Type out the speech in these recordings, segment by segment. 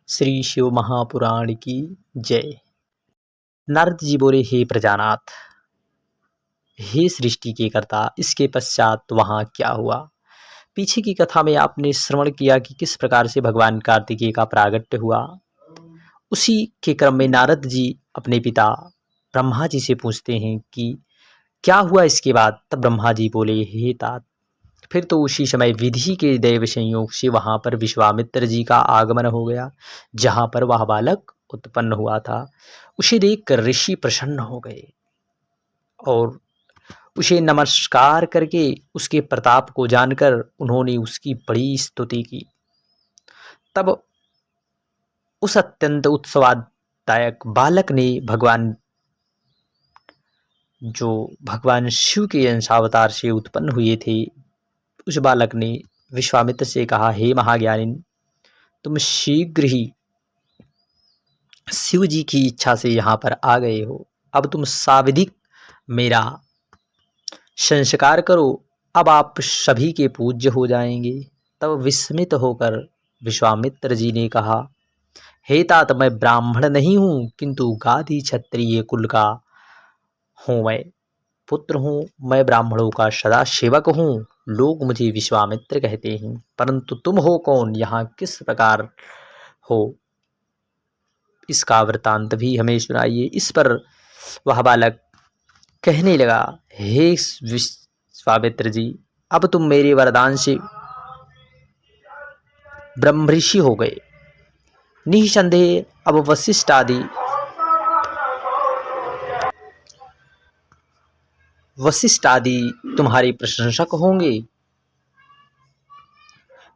श्री शिव महापुराण की जय। नारद जी बोले, हे प्रजानाथ, हे सृष्टि के कर्ता, इसके पश्चात वहाँ क्या हुआ? पीछे की कथा में आपने श्रवण किया कि किस प्रकार से भगवान कार्तिकेय का प्रागट्य हुआ। उसी के क्रम में नारद जी अपने पिता ब्रह्मा जी से पूछते हैं कि क्या हुआ इसके बाद। तब ब्रह्मा जी बोले, हे तात, फिर तो उसी समय विधि के दैव संयोग से वहां पर विश्वामित्र जी का आगमन हो गया, जहां पर वह बालक उत्पन्न हुआ था। उसे देखकर ऋषि प्रसन्न हो गए और उसे नमस्कार करके उसके प्रताप को जानकर उन्होंने उसकी बड़ी स्तुति की। तब उस अत्यंत उत्सवादायक बालक ने भगवान शिव के अंशावतार से उत्पन्न हुए थे, उस बालक ने विश्वामित्र से कहा, हे महाज्ञानी, तुम शीघ्र ही शिव जी की इच्छा से यहाँ पर आ गए हो। अब तुम साविधिक मेरा संस्कार करो, अब आप सभी के पूज्य हो जाएंगे। तब विस्मित होकर विश्वामित्र जी ने कहा, हे तात, मैं ब्राह्मण नहीं हूँ, किंतु गादी क्षत्रिय कुल का हूँ, मैं पुत्र हूँ, मैं ब्राह्मणों का सदा सेवक हूँ। लोग मुझे विश्वामित्र कहते हैं, परंतु तुम हो कौन, यहाँ किस प्रकार हो, इसका वृतांत भी हमें सुनाइए। इस पर वह बालक कहने लगा, हे विश्वामित्र जी, अब तुम मेरे वरदान से ब्रह्मऋषि हो गए। निसंदेह अब वशिष्ठ आदि तुम्हारे प्रशंसक होंगे।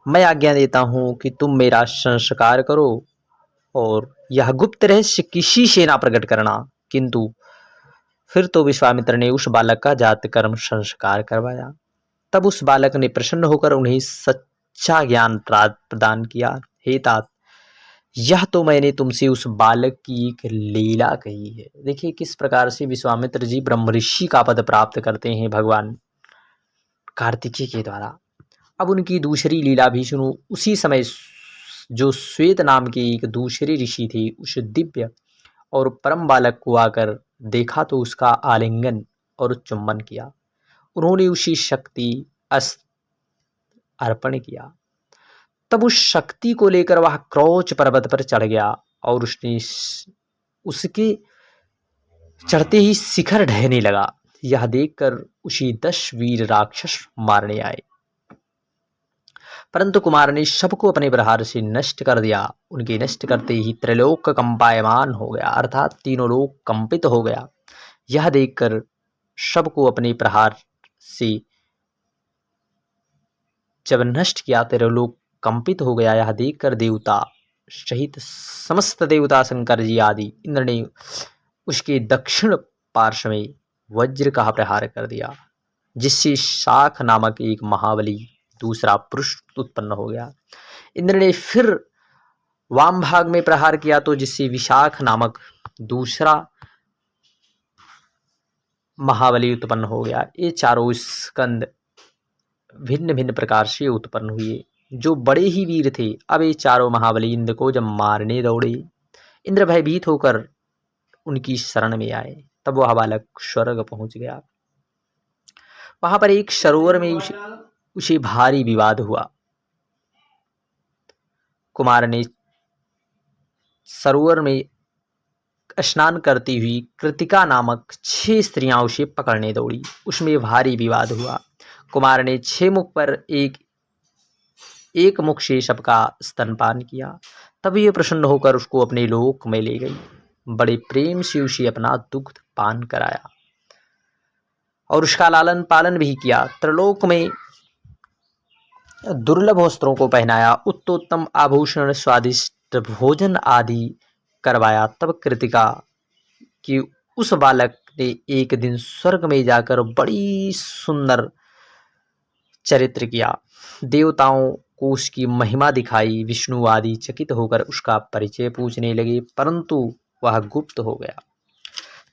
मैं आज्ञा देता हूँ कि तुम मेरा संस्कार करो और यह गुप्त रहस्य किसी से ना प्रकट करना। किंतु फिर तो विश्वामित्र ने उस बालक का जात कर्म संस्कार करवाया। तब उस बालक ने प्रसन्न होकर उन्हें सच्चा ज्ञान प्रदान किया। हे तात, यह तो मैंने तुमसे उस बालक की एक लीला कही है। देखिए किस प्रकार से विश्वामित्र जी ब्रह्मऋषि का पद प्राप्त करते हैं भगवान कार्तिकेय के द्वारा। अब उनकी दूसरी लीला भी सुनो। उसी समय जो श्वेत नाम के एक दूसरे ऋषि थे, उस दिव्य और परम बालक को आकर देखा तो उसका आलिंगन और चुम्बन किया। उन्होंने उसी शक्ति अस्त्र अर्पण किया। तब उस शक्ति को लेकर वह क्रौच पर्वत पर चढ़ गया और उसके चढ़ते ही शिखर ढहने लगा। यह देखकर उसी 10 वीर राक्षस मारने आए, परंतु कुमार ने सबको अपने प्रहार से नष्ट कर दिया। उनके नष्ट करते ही त्रिलोक कंपायमान हो गया, अर्थात तीनों लोक कंपित हो गया। यह देखकर सबको अपने प्रहार से जब नष्ट किया, त्रिलोक कंपित हो गया। यह देखकर देवता सहित समस्त देवता, शंकर जी आदि, इंद्र ने उसके दक्षिण पार्श्व में वज्र का प्रहार कर दिया, जिससे शाख नामक एक महाबली दूसरा पुरुष उत्पन्न हो गया। इंद्र ने फिर वाम भाग में प्रहार किया, तो जिससे विशाख नामक दूसरा महाबली उत्पन्न हो गया। ये चारों स्कंद भिन्न भिन्न प्रकार से उत्पन्न हुए, जो बड़े ही वीर थे। अब ये चारों महाबली इंद्र को जब मारने दौड़े, इंद्र भयभीत होकर उनकी शरण में आए। तब वह बालक स्वर्ग पहुंच गया। वहां पर एक सरोवर में उसे भारी विवाद हुआ। कुमार ने सरोवर में स्नान करती हुई कृतिका नामक 6 स्त्रियां उसे पकड़ने दौड़ी। उसमें भारी विवाद हुआ। कुमार ने 6 मुख पर एक मुख से सबका स्तनपान किया। तब ये प्रसन्न होकर उसको अपने लोक में ले गई। बड़े प्रेम से उसे अपना दुग्ध पान कराया और उसका लालन पालन भी किया। त्रिलोक में दुर्लभ वस्त्रों को पहनाया, उत्तोत्तम आभूषण, स्वादिष्ट भोजन आदि करवाया। तब कृतिका कि उस बालक ने एक दिन स्वर्ग में जाकर बड़ी सुंदर चरित्र किया। देवताओं को उसकी महिमा दिखाई। विष्णु आदि चकित होकर उसका परिचय पूछने लगे, परंतु वह गुप्त हो गया।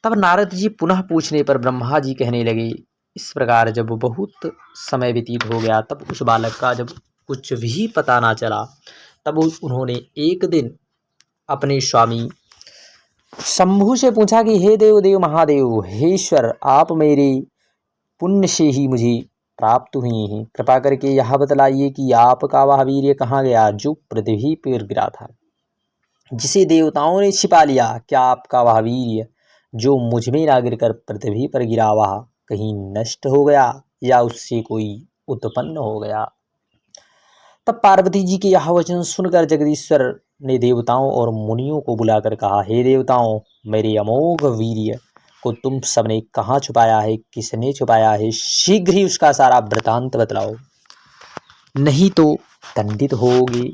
तब नारद जी पुनः पूछने पर ब्रह्मा जी कहने लगे, इस प्रकार जब बहुत समय व्यतीत हो गया, तब उस बालक का जब कुछ भी पता ना चला, तब उन्होंने एक दिन अपने स्वामी शंभु से पूछा कि हे देव देव महादेव, हे ईश्वर, आप मेरे पुण्य से ही मुझे प्राप्त हुए हैं। कृपा करके यह बतलाइए कि आपका वह वीर्य कहाँ गया जो पृथ्वी पर गिरा था, जिसे देवताओं ने छिपा लिया। क्या आपका वह वीर्य जो मुझ में ना गिरकर पृथ्वी पर गिरा वह कहीं नष्ट हो गया या उससे कोई उत्पन्न हो गया? तब पार्वती जी के यह वचन सुनकर जगदीश्वर ने देवताओं और मुनियों को बुलाकर कहा, हे देवताओं, मेरे अमोघ वीर्य को तुम सबने कहाँ छुपाया है, किसने छुपाया है? शीघ्र ही उसका सारा वृतांत बतलाओ, नहीं तो दंडित होगे।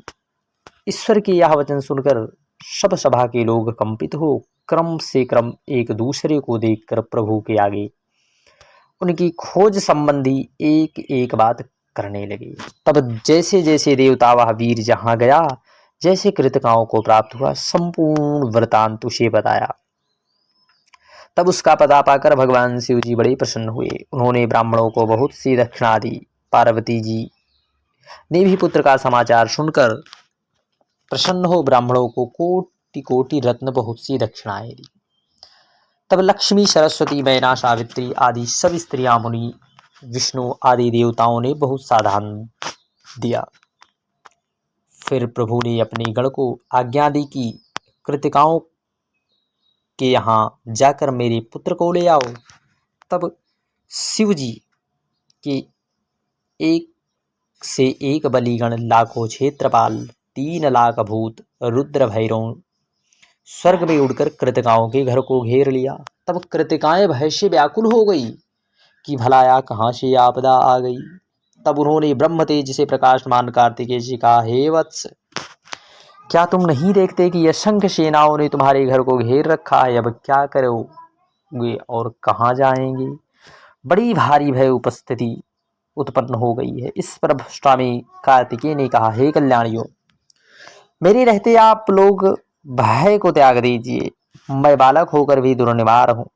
ईश्वर के यह वचन सुनकर सब सभा के लोग कंपित हो क्रम से क्रम एक दूसरे को देखकर प्रभु के आगे उनकी खोज संबंधी एक एक बात करने लगे। तब जैसे जैसे देवता वह वीर जहाँ गया, जैसे कृतकाओं को प्राप्त हुआ, संपूर्ण वृतांत उसे बताया। तब उसका पता पाकर भगवान शिव जी बड़े प्रसन्न हुए। उन्होंने ब्राह्मणों को बहुत सी दक्षिणा दी। पार्वती जी ने भी पुत्र का समाचार सुनकर प्रसन्न हो ब्राह्मणों को कोटि कोटि रत्न बहुत सी दक्षिणाएं दी। तब लक्ष्मी, सरस्वती, मैना, सावित्री आदि सब स्त्रियां, मुनि, विष्णु आदि देवताओं ने बहुत साधन दिया। फिर प्रभु ने अपने गण को आज्ञा दी कि कृतिकाओं के यहाँ जाकर मेरे पुत्र को ले आओ। तब शिव जी के एक से एक बलिगण, लाखों क्षेत्रपाल, 3 लाख भूत, रुद्र भैरव स्वर्ग में उड़कर कृतिकाओं के घर को घेर लिया। तब कृतिकाएं भय से व्याकुल हो गई कि भलाया कहाँ से आपदा आ गई। तब उन्होंने ब्रह्म तेज से प्रकाशमान कार्तिकेय जी कहा, हे वत्स, क्या तुम नहीं देखते कि असंख्य सेनाओं ने तुम्हारे घर को घेर रखा है? अब क्या करोगे और कहाँ जाएंगे? बड़ी भारी भय उपस्थिति उत्पन्न हो गई है। इस पर स्वामी कार्तिकेय ने कहा, हे कल्याणियों, मेरे रहते आप लोग भय को त्याग दीजिए। मैं बालक होकर भी दुर्निवार हूँ।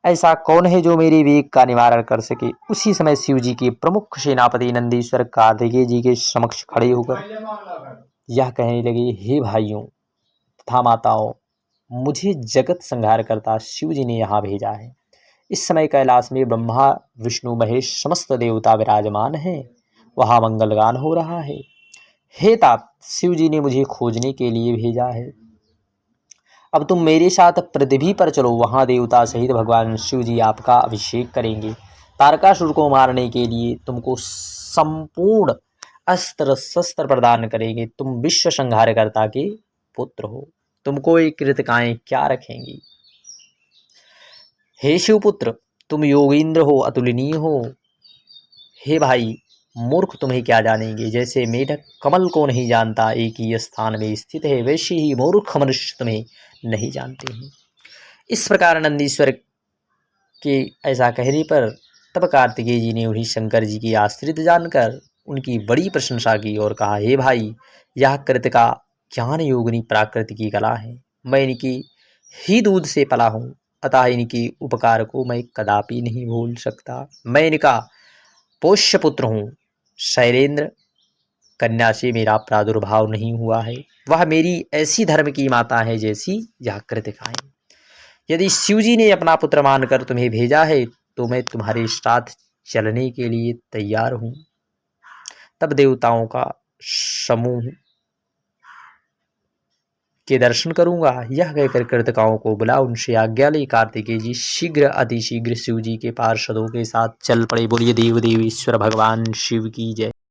ऐसा कौन है जो मेरे वेग का निवारण कर सके? उसी समय शिव जी के प्रमुख सेनापति नंदीश्वर कार्तिकेय जी के समक्ष खड़े होकर यह कहने लगे, हे भाइयों तथा माताओं, मुझे जगत संहार करता शिव जी ने यहाँ भेजा है। इस समय कैलाश में ब्रह्मा, विष्णु, महेश समस्त देवता विराजमान हैं। वहाँ मंगलगान हो रहा है। हे तात, शिव जी ने मुझे खोजने के लिए भेजा है। अब तुम मेरे साथ पृथ्वी पर चलो। वहाँ देवता सहित भगवान शिव जी आपका अभिषेक करेंगे। तारकासुर को मारने के लिए तुमको संपूर्ण अस्त्र शस्त्र प्रदान करेंगे। तुम विश्व संहारकर्ता के पुत्र हो, तुमको ये कृतिकाएं क्या रखेंगी? हे शिवपुत्र, तुम योगींद्र हो, अतुलनीय हो। हे भाई मूर्ख, तुम्हें क्या जानेंगे? जैसे मेढक कमल को नहीं जानता एक ही स्थान में स्थित है, वैसे ही मूर्ख मनुष्य तुम्हें नहीं जानते हैं। इस प्रकार नंदीश्वर के ऐसा कहने पर तब कार्तिकेय जी ने उन्हीं शंकर जी की आश्रित जानकर उनकी बड़ी प्रशंसा की और कहा, हे भाई, यह कृतिका ज्ञान योगिनी प्राकृति की कला है। मैं इनकी ही दूध से पला हूँ, अतः इनके उपकार को मैं कदापि नहीं भूल सकता। मैं इनका पोष्य पुत्र हूँ। शैलेंद्र कन्या से मेरा प्रादुर्भाव नहीं हुआ है। वह मेरी ऐसी धर्म की माता है जैसी यह कृतिकाएं। यदि शिवजी ने अपना पुत्र मानकर तुम्हें भेजा है तो मैं तुम्हारे साथ चलने के लिए तैयार हूँ। तब देवताओं का समूह के दर्शन करूंगा। यह कहकर कृतिकाओं को बुला उनसे आज्ञा ली कार्तिकेय जी शीघ्र अतिशीघ्र शिव जी के पार्षदों के साथ चल पड़े। बोलिए देव देवेश्वर भगवान शिव की जय।